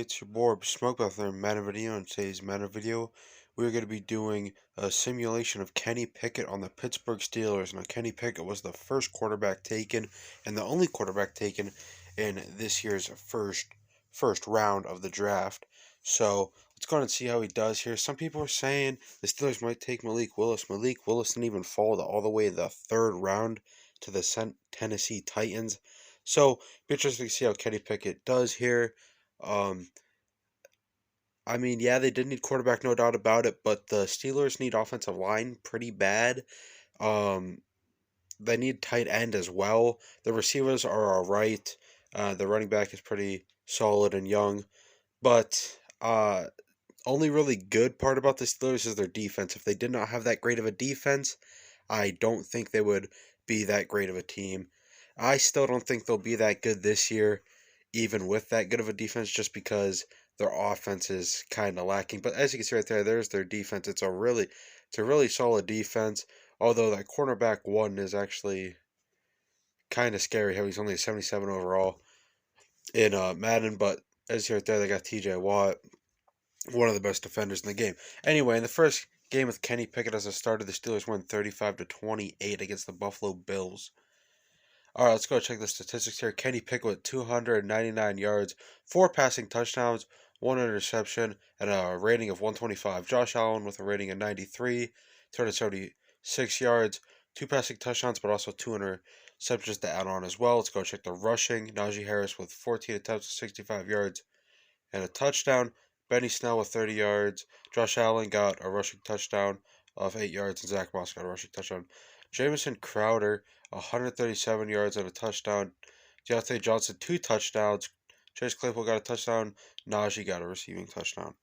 it's your boy Smoke with another Madden video. In today's Madden video, we're going to be doing a simulation of Kenny Pickett on the Pittsburgh Steelers. Now, Kenny Pickett was the first quarterback taken and the only quarterback taken in this year's first round of the draft. So let's go and see how he does here. Some people are saying the Steelers might take Malik Willis. Malik Willis didn't even fall all the way to the third round to the Tennessee Titans. So, be interesting to see how Kenny Pickett does here. Um, yeah, they did need quarterback, no doubt about it, but the Steelers need offensive line pretty bad. Um, they need tight end as well. The receivers are all right. The running back is pretty solid and young, but only really good part about the Steelers is their defense. If they did not have that great of a defense, I don't think they would be that great of a team. I still don't think they'll be that good this year, even with that good of a defense, just because their offense is kind of lacking. But as you can see right there, there's their defense. It's a really solid defense. Although that cornerback one is actually kind of scary. How he's only a 77 overall in Madden. But as you see right there, they got T.J. Watt, one of the best defenders in the game. Anyway, in the first game with Kenny Pickett as a starter, the Steelers won 35-28 against the Buffalo Bills. All right, let's go check the statistics here. Kenny Pickett with 299 yards, 4 passing touchdowns, 1 interception, and a rating of 125. Josh Allen with a rating of 93, 276 yards, 2 passing touchdowns, but also 2 interceptions to add on as well. Let's go check the rushing. Najee Harris with 14 attempts, 65 yards, and a touchdown. Benny Snell with 30 yards. Josh Allen got a rushing touchdown of 8 yards, and Zach Moss got a rushing touchdown. Jamison Crowder, 137 yards and a touchdown. Deontay Johnson, 2 touchdowns. Chase Claypool got a touchdown. Najee got a receiving touchdown.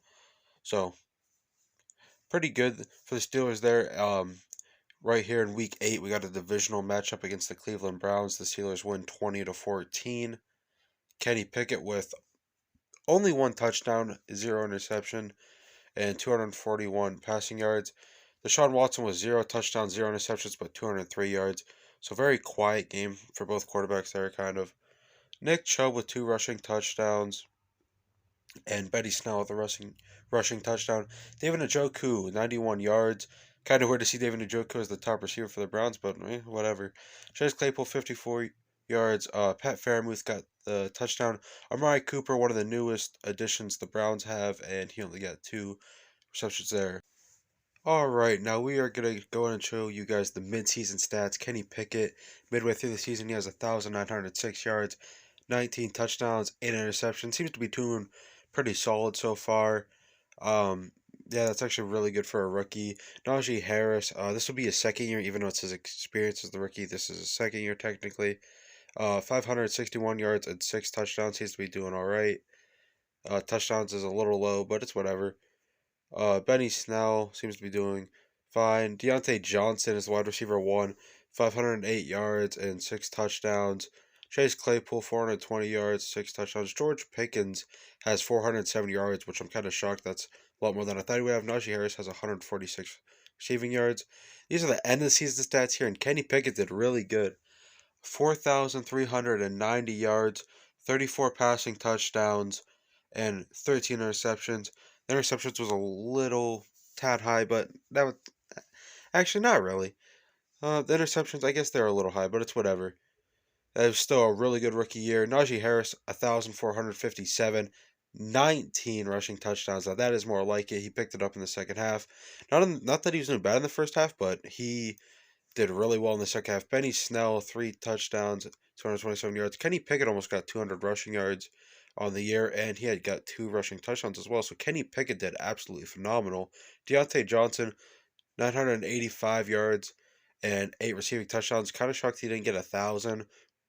So, pretty good for the Steelers there. Right here in Week 8, we got a divisional matchup against the Cleveland Browns. The Steelers win 20-14. Kenny Pickett with only 1 touchdown, 0 interception, and 241 passing yards. Deshaun Watson was 0 touchdowns, 0 interceptions, but 203 yards. So very quiet game for both quarterbacks there, kind of. Nick Chubb with 2 rushing touchdowns, and Benny Snell with a rushing touchdown. David Njoku, 91 yards. Kind of weird to see David Njoku as the top receiver for the Browns, but whatever. Chase Claypool, 54 yards. Pat Fairmouth got the touchdown. Amari Cooper, one of the newest additions the Browns have, and he only got 2 receptions there. Alright, now we are going to go in and show you guys the mid-season stats. Kenny Pickett, midway through the season, he has 1,906 yards, 19 touchdowns, 8 interceptions. Seems to be doing pretty solid so far. Yeah, that's actually really good for a rookie. Najee Harris, this will be his second year, even though it's his experience as the rookie. This is his second year, technically. 561 yards and 6 touchdowns. Seems to be doing alright. Touchdowns is a little low, but it's whatever. Benny Snell seems to be doing fine. Deontay Johnson is the wide receiver 1, 508 yards and 6 touchdowns. Chase Claypool, 420 yards, 6 touchdowns. George Pickens has 407 yards, which I'm kind of shocked. That's a lot more than I thought he would have. Najee Harris has 146 receiving yards. These are the end of the season stats here, and Kenny Pickett did really good. 4,390 yards, 34 passing touchdowns, and 13 interceptions. The interceptions was a little tad high, but that was actually not really. The interceptions, I guess they're a little high, but it's whatever. That was still a really good rookie year. Najee Harris, 1,457, 19 rushing touchdowns. Now that is more like it. He picked it up in the second half. Not that he was doing bad in the first half, but he did really well in the second half. Benny Snell, 3 touchdowns, 227 yards. Kenny Pickett almost got 200 rushing yards on the year, and he had got 2 rushing touchdowns as well. So Kenny Pickett did absolutely phenomenal. Deontay Johnson, 985 yards and 8 receiving touchdowns. Kind of shocked he didn't get 1,000.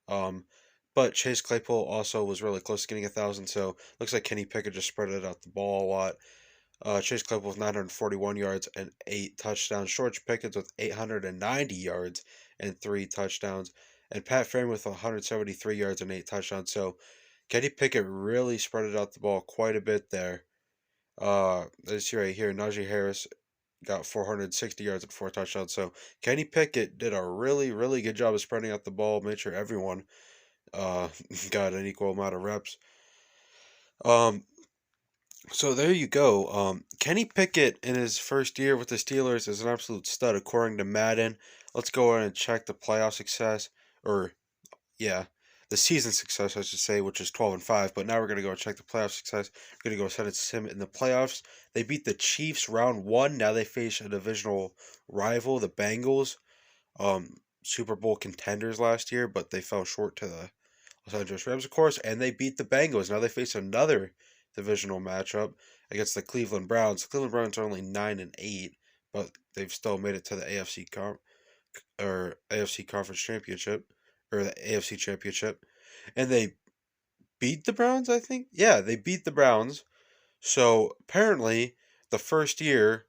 But Chase Claypool also was really close to getting 1,000. So looks like Kenny Pickett just spread it out the ball a lot. Chase Claypool with 941 yards and 8 touchdowns. George Pickens with 890 yards and 3 touchdowns. And Pat Frame with 173 yards and 8 touchdowns. So Kenny Pickett really spread it out the ball quite a bit there. Let's see right here. Najee Harris got 460 yards and 4 touchdowns. So Kenny Pickett did a really, really good job of spreading out the ball. Made sure everyone got an equal amount of reps. Um, So there you go. Kenny Pickett in his first year with the Steelers is an absolute stud according to Madden. Let's go ahead and check the playoff success, or yeah, the season success I should say, which is 12-5. But now we're gonna go check the playoff success. We're gonna go set it sim in the playoffs. They beat the Chiefs round one. Now they face a divisional rival, the Bengals, Super Bowl contenders last year, but they fell short to the Los Angeles Rams, of course, and they beat the Bengals. Now they face another divisional matchup against the Cleveland Browns. The Cleveland Browns are only 9-8, but they've still made it to the AFC Conference Championship or the AFC Championship, and they beat the Browns. I think, yeah, they beat the Browns. So apparently, the first year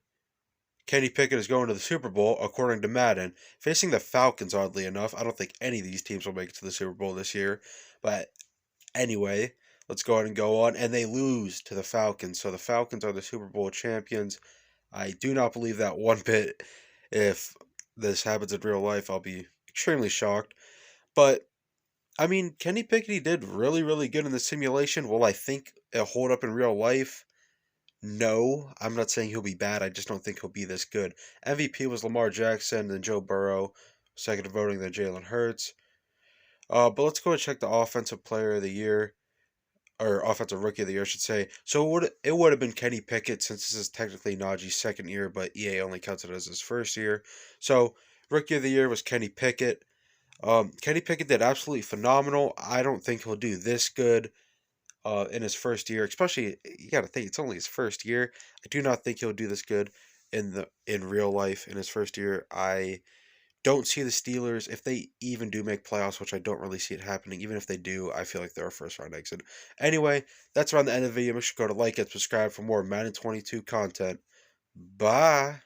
Kenny Pickett is going to the Super Bowl, according to Madden, facing the Falcons. Oddly enough, I don't think any of these teams will make it to the Super Bowl this year, but anyway, let's go ahead and go on. And they lose to the Falcons. So the Falcons are the Super Bowl champions. I do not believe that one bit. If this happens in real life, I'll be extremely shocked. But, I mean, Kenny Pickett did really, really good in the simulation. Will I think it'll hold up in real life? No, I'm not saying he'll be bad. I just don't think he'll be this good. MVP was Lamar Jackson, then Joe Burrow. Second to voting, then Jalen Hurts. But let's go and check the Offensive Player of the Year, or Offensive Rookie of the Year, I should say. So it would have been Kenny Pickett since this is technically Najee's second year, but EA only counts it as his first year. So Rookie of the Year was Kenny Pickett. Kenny Pickett did absolutely phenomenal. I don't think he'll do this good in his first year. Especially, you got to think it's only his first year. I do not think he'll do this good in real life in his first year. I don't see the Steelers, if they even do make playoffs, which I don't really see it happening. Even if they do, I feel like they're a first round exit. Anyway, that's around the end of the video. Make sure to go to like and subscribe for more Madden 22 content. Bye.